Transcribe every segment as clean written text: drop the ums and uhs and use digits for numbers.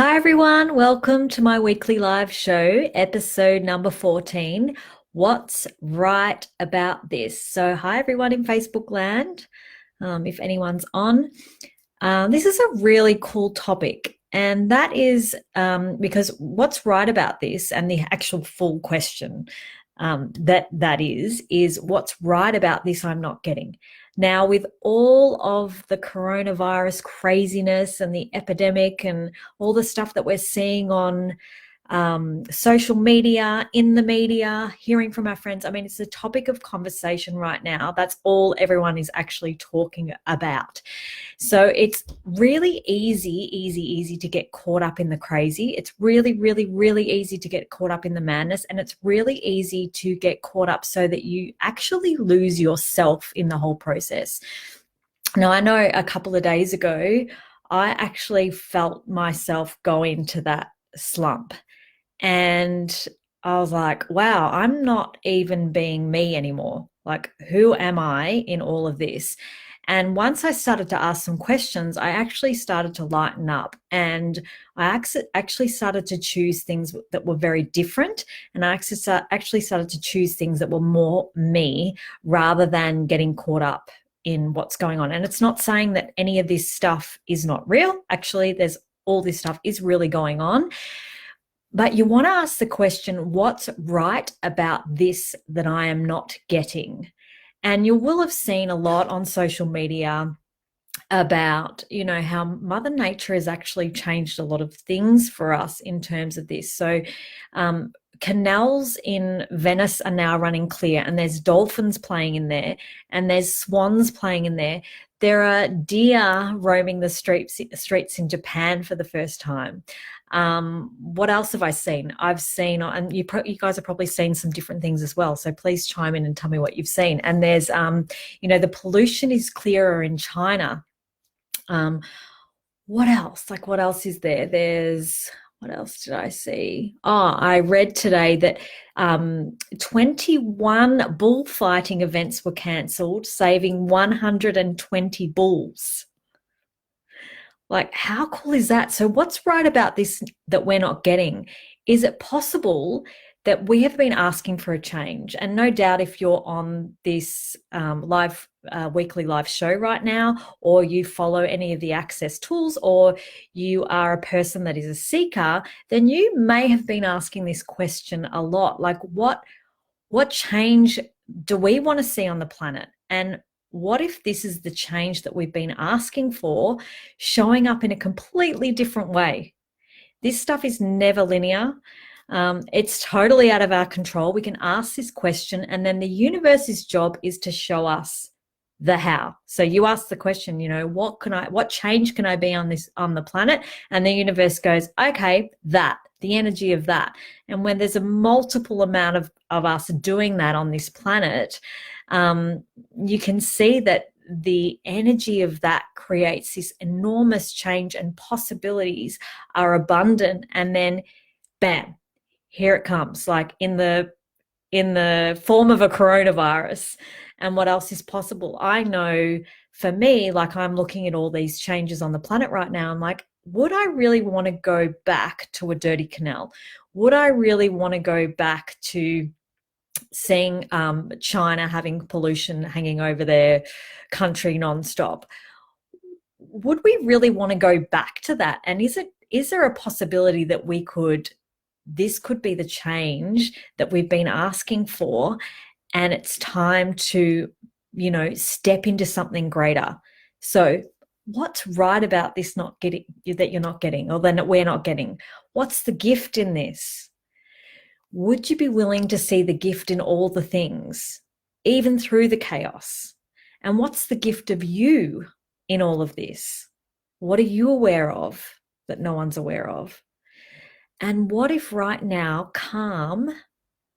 Hi, everyone. Welcome to my weekly live show, episode number 14. What's right about this? So, hi, everyone in Facebook land, if anyone's on. This is a really cool topic, and that is because what's right about this, and the actual full question that is what's right about this I'm not getting. Now, with all of the coronavirus craziness and the epidemic and all the stuff that we're seeing on social media, in the media, hearing from our friends. I mean, it's a topic of conversation right now. That's all everyone is actually talking about. So it's really easy to get caught up in the crazy. It's really easy to get caught up in the madness. And it's really easy to get caught up so that you actually lose yourself in the whole process. Now, I know a couple of days ago, I actually felt myself go into that slump. And I was like, wow, I'm not even being me anymore. Like, who am I in all of this? And once I started to ask some questions, I actually started to lighten up, and I actually started to choose things that were very different. And I actually started to choose things that were more me rather than getting caught up in what's going on. And it's not saying that any of this stuff is not real. Actually, there's all this stuff is really going on. But you want to ask the question, what's right about this that I am not getting? And you will have seen a lot on social media about, how Mother Nature has actually changed a lot of things for us in terms of this. So canals in Venice are now running clear, and there's dolphins playing in there, and there's swans playing in there. There are deer roaming the streets in Japan for the first time. What else have I seen? I've seen, and you guys have probably seen some different things as well. So please chime in and tell me what you've seen. And there's, the pollution is clearer in China. What else? Like, what else is there? What else did I see? Oh, I read today that 21 bullfighting events were cancelled, saving 120 bulls. Like, how cool is that? So what's right about this that we're not getting? Is it possible that we have been asking for a change? And no doubt if you're on this weekly live show right now, or you follow any of the Access tools, or you are a person that is a seeker, then you may have been asking this question a lot. Like, what change do we want to see on the planet? And what if this is the change that we've been asking for showing up in a completely different way? This stuff is never linear. It's totally out of our control. We can ask this question, and then the universe's job is to show us the how. So you ask the question, what change can I be on the planet? And the universe goes, okay, the energy of that. And when there's a multiple amount of us doing that on this planet, you can see that the energy of that creates this enormous change, and possibilities are abundant. And then bam, here it comes, like in the form of a coronavirus. And what else is possible? I know for me, like, I'm looking at all these changes on the planet right now. I'm like, would I really want to go back to a dirty canal? Would I really want to go back to seeing China having pollution hanging over their country nonstop? Would we really want to go back to that? And is there a possibility that this could be the change that we've been asking for, and it's time to, step into something greater? So what's right about this that you're not getting, or then that we're not getting? What's the gift in this? Would you be willing to see the gift in all the things, even through the chaos? And what's the gift of you in all of this? What are you aware of that no one's aware of? And what if right now calm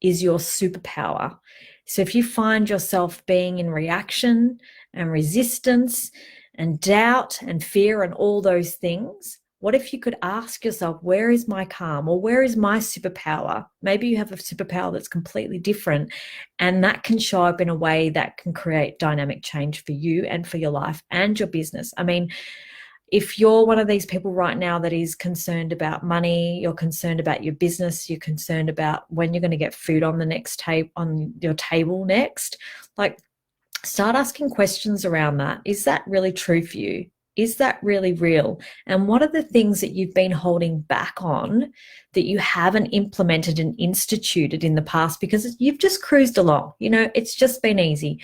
is your superpower? So if you find yourself being in reaction and resistance and doubt and fear and all those things, what if you could ask yourself, where is my calm, or where is my superpower? Maybe you have a superpower that's completely different, and that can show up in a way that can create dynamic change for you and for your life and your business. I mean, if you're one of these people right now that is concerned about money, you're concerned about your business, you're concerned about when you're going to get food on the next on your table next, like, start asking questions around that. Is that really true for you? Is that really real? And what are the things that you've been holding back on that you haven't implemented and instituted in the past because you've just cruised along? You know, it's just been easy.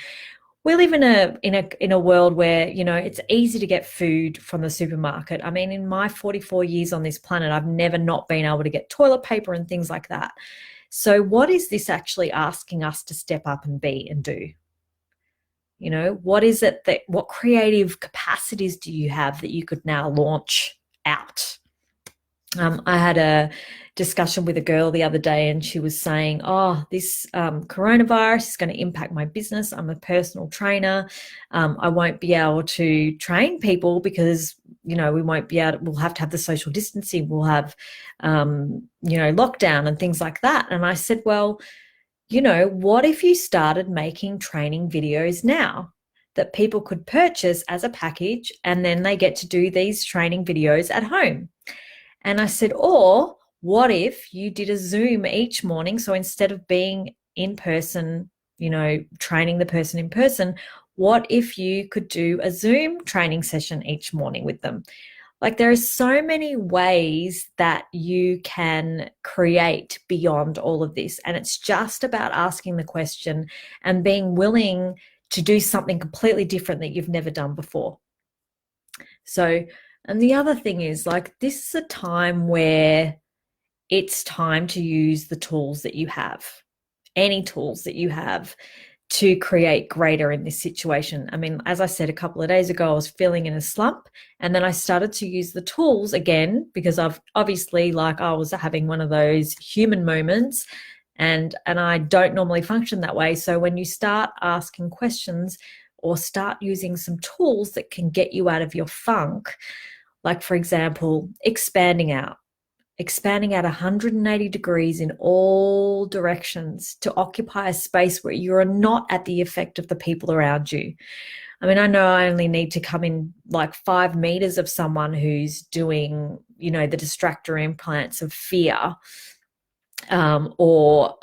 We live in a world where, you know, it's easy to get food from the supermarket. I mean, in my 44 years on this planet, I've never not been able to get toilet paper and things like that. So what is this actually asking us to step up and be and do? You know, what is it that, what creative capacities do you have that you could now launch out? I had a discussion with a girl the other day, and she was saying, oh, this coronavirus is going to impact my business. I'm a personal trainer. I won't be able to train people because, you know, we'll have to have the social distancing. We'll have, lockdown and things like that. And I said, well, you know, what if you started making training videos now that people could purchase as a package, and then they get to do these training videos at home? And I said, or what if you did a Zoom each morning? So instead of being in person, you know, training the person in person, what if you could do a Zoom training session each morning with them? Like, there are so many ways that you can create beyond all of this. And it's just about asking the question and being willing to do something completely different that you've never done before. So, and the other thing is, like, this is a time where it's time to use the tools that you have, any tools that you have, to create greater in this situation. I mean, as I said a couple of days ago, I was feeling in a slump, and then I started to use the tools again because I've obviously, like, I was having one of those human moments, and I don't normally function that way. So when you start asking questions or start using some tools that can get you out of your funk, like, for example, expanding out 180 degrees in all directions to occupy a space where you're not at the effect of the people around you. I mean, I know I only need to come in like 5 meters of someone who's doing, you know, the distractor implants of fear or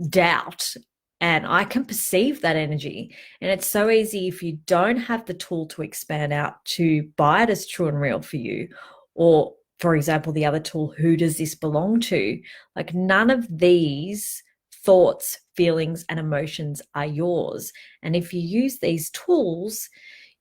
doubt, and I can perceive that energy. And it's so easy, if you don't have the tool to expand out, to buy it as true and real for you. Or, for example, the other tool, who does this belong to? Like, none of these thoughts, feelings, and emotions are yours. And if you use these tools,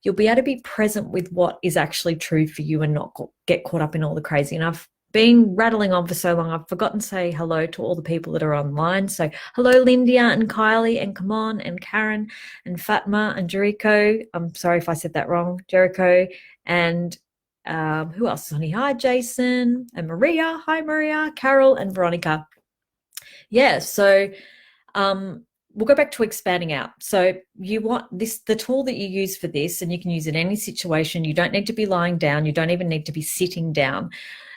you'll be able to be present with what is actually true for you and not get caught up in all the crazy. And I've been rattling on for so long, I've forgotten to say hello to all the people that are online. So hello, Lindia and Kylie and Kamon and Karen and Fatma and Jericho. I'm sorry if I said that wrong. Jericho and who else is on here? Hi, Jason and Maria. Hi, Maria, Carol and Veronica. Yeah, so we'll go back to expanding out. So you want this, the tool that you use for this, and you can use it in any situation. You don't need to be lying down. You don't even need to be sitting down.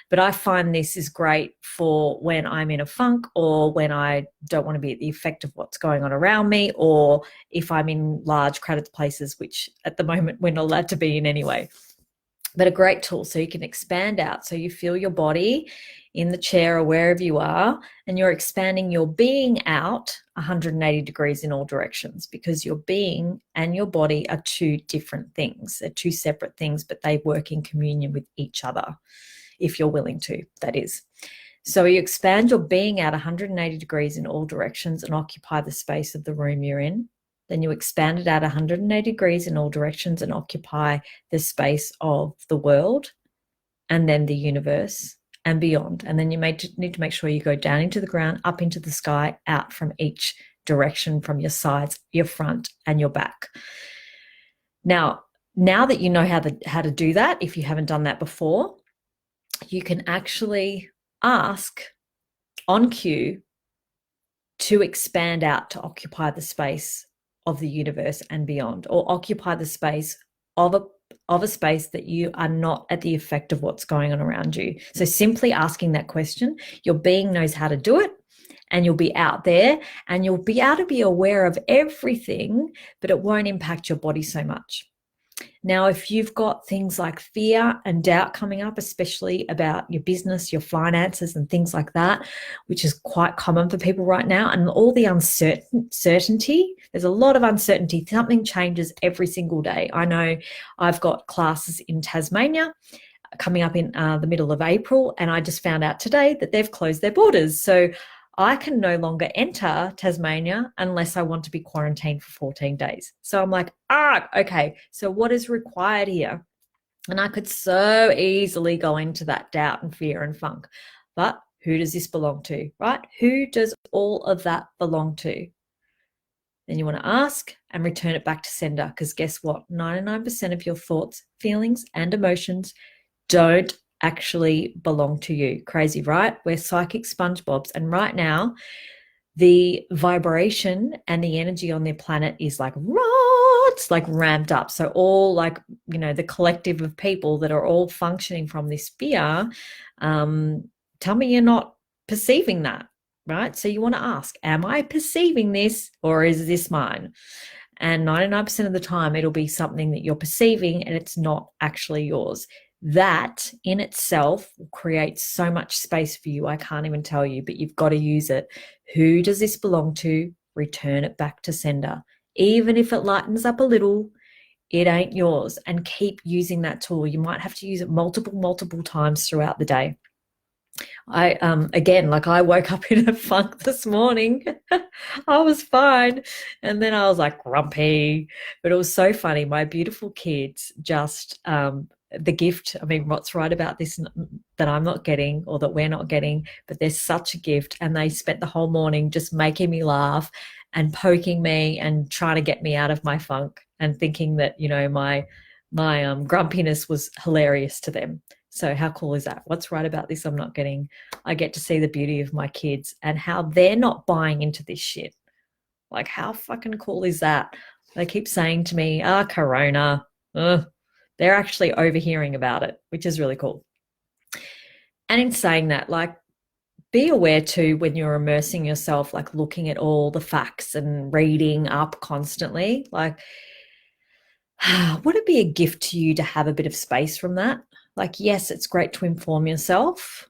But I find this is great for when I'm in a funk, or when I don't want to be at the effect of what's going on around me, or if I'm in large crowded places, which at the moment we're not allowed to be in anyway. But a great tool, so you can expand out. So you feel your body in the chair or wherever you are, and you're expanding your being out 180 degrees in all directions, because your being and your body are two different things. They're two separate things, but they work in communion with each other, if you're willing to, that is. So you expand your being out 180 degrees in all directions and occupy the space of the room you're in. Then you expand it out 180 degrees in all directions and occupy the space of the world, and then the universe and beyond. And then you need to make sure you go down into the ground, up into the sky, out from each direction, from your sides, your front, and your back. Now that you know how to do that, if you haven't done that before, you can actually ask on cue to expand out, to occupy the space of the universe and beyond, or occupy the space of a space that you are not at the effect of what's going on around you. So simply asking that question, your being knows how to do it, and you'll be out there and you'll be able to be aware of everything, but it won't impact your body so much. Now, if you've got things like fear and doubt coming up, especially about your business, your finances, and things like that, which is quite common for people right now, and all the uncertainty, there's a lot of uncertainty. Something changes every single day. I know I've got classes in Tasmania coming up in the middle of April, and I just found out today that they've closed their borders. So I can no longer enter Tasmania unless I want to be quarantined for 14 days. So I'm like, okay, so what is required here? And I could so easily go into that doubt and fear and funk. But who does this belong to, right? Who does all of that belong to? Then you want to ask and return it back to sender, because guess what? 99% of your thoughts, feelings, and emotions don't actually belong to you. Crazy, right? We're psychic SpongeBobs. And right now, the vibration and the energy on their planet is like, it's like ramped up. So all like, the collective of people that are all functioning from this fear, tell me you're not perceiving that, right? So you want to ask, am I perceiving this, or is this mine? And 99% of the time, it'll be something that you're perceiving and it's not actually yours. That in itself will create so much space for you. I can't even tell you, but you've got to use it. Who does this belong to? Return it back to sender. Even if it lightens up a little, it ain't yours. And keep using that tool. You might have to use it multiple times throughout the day. I woke up in a funk this morning. I was fine. And then I was like grumpy, but it was so funny. My beautiful kids just, the gift, I mean, what's right about this that I'm not getting, or that we're not getting, but there's such a gift. And they spent the whole morning just making me laugh and poking me and trying to get me out of my funk, and thinking that, my grumpiness was hilarious to them. So how cool is that? What's right about this I'm not getting? I get to see the beauty of my kids and how they're not buying into this shit. Like, how fucking cool is that? They keep saying to me, corona. They're actually overhearing about it, which is really cool. And in saying that, like, be aware too, when you're immersing yourself, like looking at all the facts and reading up constantly, like, would it be a gift to you to have a bit of space from that? Like, yes, it's great to inform yourself.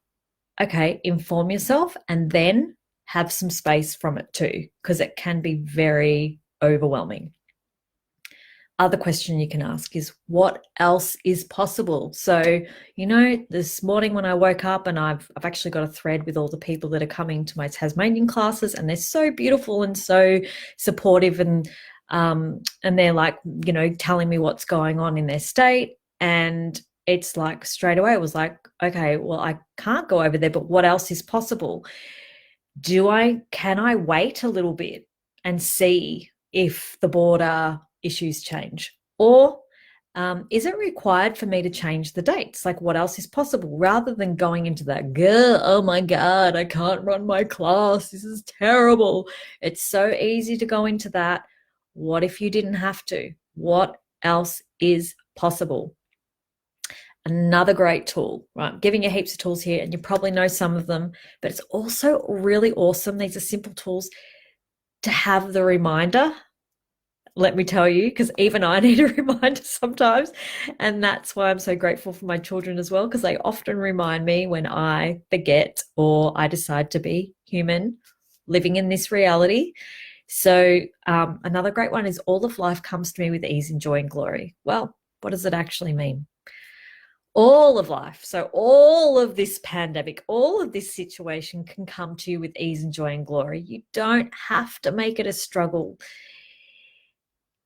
Okay, inform yourself and then have some space from it too, because it can be very overwhelming. Other question you can ask is, what else is possible? So, this morning when I woke up, and I've actually got a thread with all the people that are coming to my Tasmanian classes, and they're so beautiful and so supportive, and they're like, telling me what's going on in their state. And it's like straight away, it was like, okay, well, I can't go over there, but what else is possible? Can I wait a little bit and see if the border issues change? Or is it required for me to change the dates? Like, what else is possible? Rather than going into that, oh my God, I can't run my class. This is terrible. It's so easy to go into that. What if you didn't have to? What else is possible? Another great tool, right? I'm giving you heaps of tools here, and you probably know some of them, but it's also really awesome. These are simple tools to have the reminder. Let me tell you, because even I need a reminder sometimes. And that's why I'm so grateful for my children as well, because they often remind me when I forget or I decide to be human, living in this reality. So another great one is, all of life comes to me with ease and joy and glory. Well, what does it actually mean? All of life. So all of this pandemic, all of this situation can come to you with ease and joy and glory. You don't have to make it a struggle.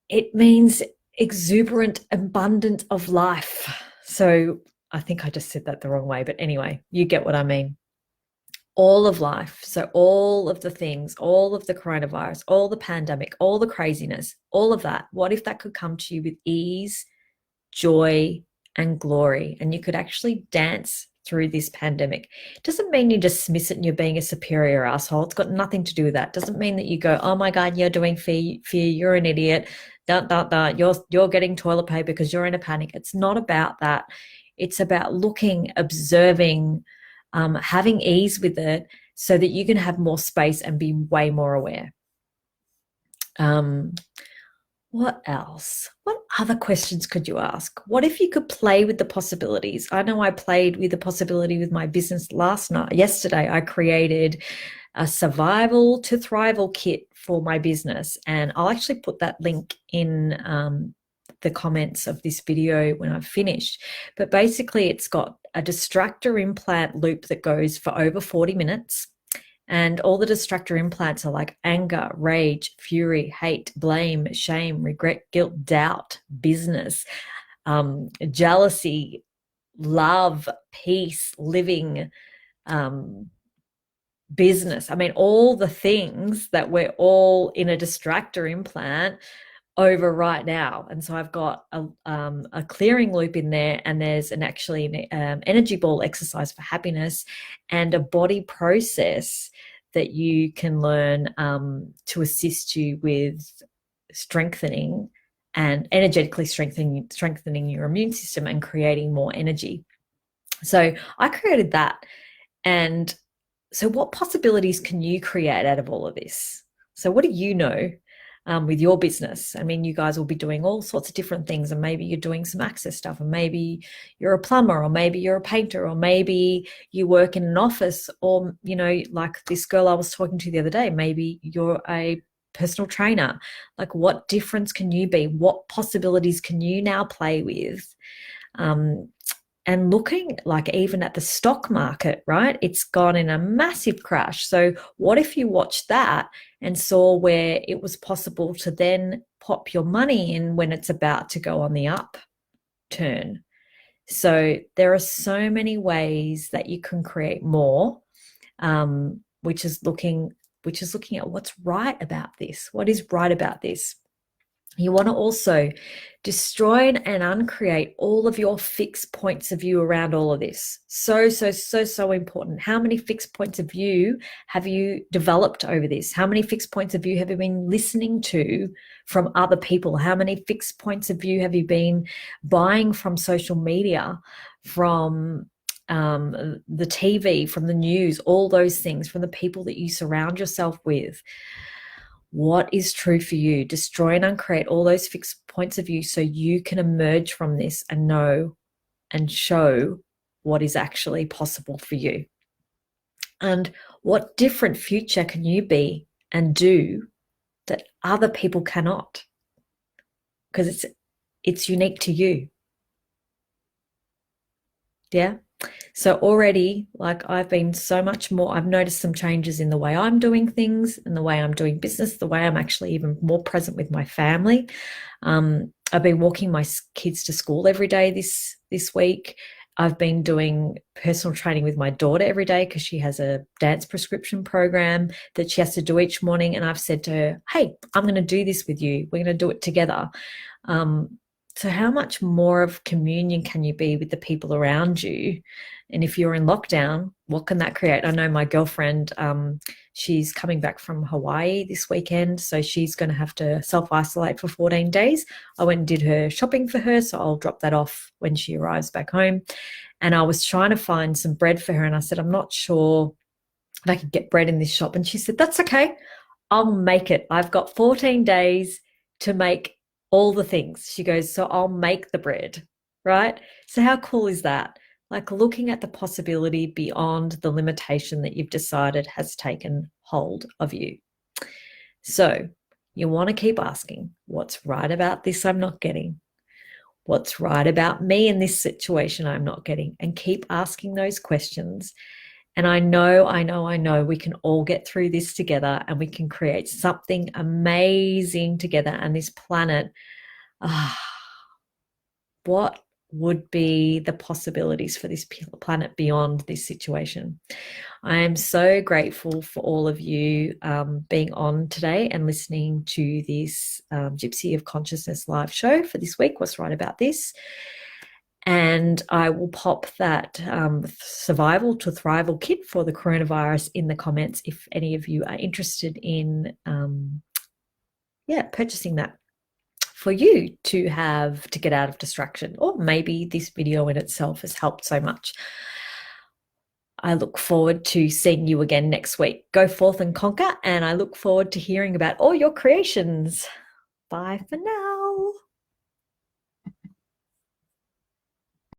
It means exuberant, abundant of life. So I think I just said that the wrong way, but anyway, you get what I mean. All of life. So all of the things, all of the coronavirus, all the pandemic, all the craziness, all of that. What if that could come to you with ease, joy, and glory, and you could actually dance through this pandemic? It doesn't mean you dismiss it and you're being a superior asshole. It's got nothing to do with that. It doesn't mean that you go, oh my God, you're doing fear, you're an idiot, you're getting toilet paper because you're in a panic. It's not about that. It's about looking, observing, having ease with it, so that you can have more space and be way more aware. What else? What other questions could you ask? What if you could play with the possibilities? I know I played with the possibility with my business yesterday. I created a survival to thrival kit for my business, and I'll actually put that link in the comments of this video when I've finished. But basically, it's got a distractor implant loop that goes for over 40 minutes. And all the distractor implants are like anger, rage, fury, hate, blame, shame, regret, guilt, doubt, business, jealousy, love, peace, living, um, business. I mean, all the things that we're all in a distractor implant over right now. And so I've got a clearing loop in there, and there's an energy ball exercise for happiness, and a body process that you can learn to assist you with strengthening and energetically strengthening your immune system and creating more energy. So I created that. And so what possibilities can you create out of all of this? So what do you know with your business? I mean, you guys will be doing all sorts of different things, and maybe you're doing some access stuff, and maybe you're a plumber, or maybe you're a painter, or maybe you work in an office, or, you know, like this girl I was talking to the other day, maybe you're a personal trainer. Like, what difference can you be? What possibilities can you now play with? And looking like even at the stock market, right? It's gone in a massive crash. So what if you watched that and saw where it was possible to then pop your money in when it's about to go on the upturn? So there are so many ways that you can create more, which is looking at what's right about this. What is right about this? You want to also destroy and uncreate all of your fixed points of view around all of this. So important. How many fixed points of view have you developed over this? How many fixed points of view have you been listening to from other people? How many fixed points of view have you been buying from social media, from the TV, from the news, all those things, from the people that you surround yourself with? What is true for you? Destroy and uncreate all those fixed points of view so you can emerge from this and know and show what is actually possible for you. And what different future can you be and do that other people cannot? Because it's unique to you. Yeah. So already, like, I've been so much more, I've noticed some changes in the way I'm doing things and the way I'm doing business, the way I'm actually even more present with my family. I've been walking my kids to school every day this week. I've been doing personal training with my daughter every day because she has a dance prescription program that she has to do each morning. And I've said to her, hey, I'm going to do this with you. We're going to do it together. So how much more of communion can you be with the people around you? And if you're in lockdown, what can that create? I know my girlfriend, she's coming back from Hawaii this weekend, so she's going to have to self-isolate for 14 days. I went and did her shopping for her, so I'll drop that off when she arrives back home. And I was trying to find some bread for her, and I said, I'm not sure if I could get bread in this shop. And she said, that's okay. I'll make it. I've got 14 days to make all the things. She goes, so I'll make the bread, right? So how cool is that? Like, looking at the possibility beyond the limitation that you've decided has taken hold of you. So you want to keep asking, what's right about this I'm not getting? What's right about me in this situation I'm not getting? And keep asking those questions. And I know we can all get through this together, and we can create something amazing together. And this planet, what would be the possibilities for this planet beyond this situation? I am so grateful for all of you being on today and listening to this Gypsy of Consciousness live show for this week. What's right about this? And I will pop that survival to thrival kit for the coronavirus in the comments if any of you are interested in purchasing that for you to have to get out of distraction. Or maybe this video in itself has helped so much. I look forward to seeing you again next week. Go forth and conquer, and I look forward to hearing about all your creations. Bye for now.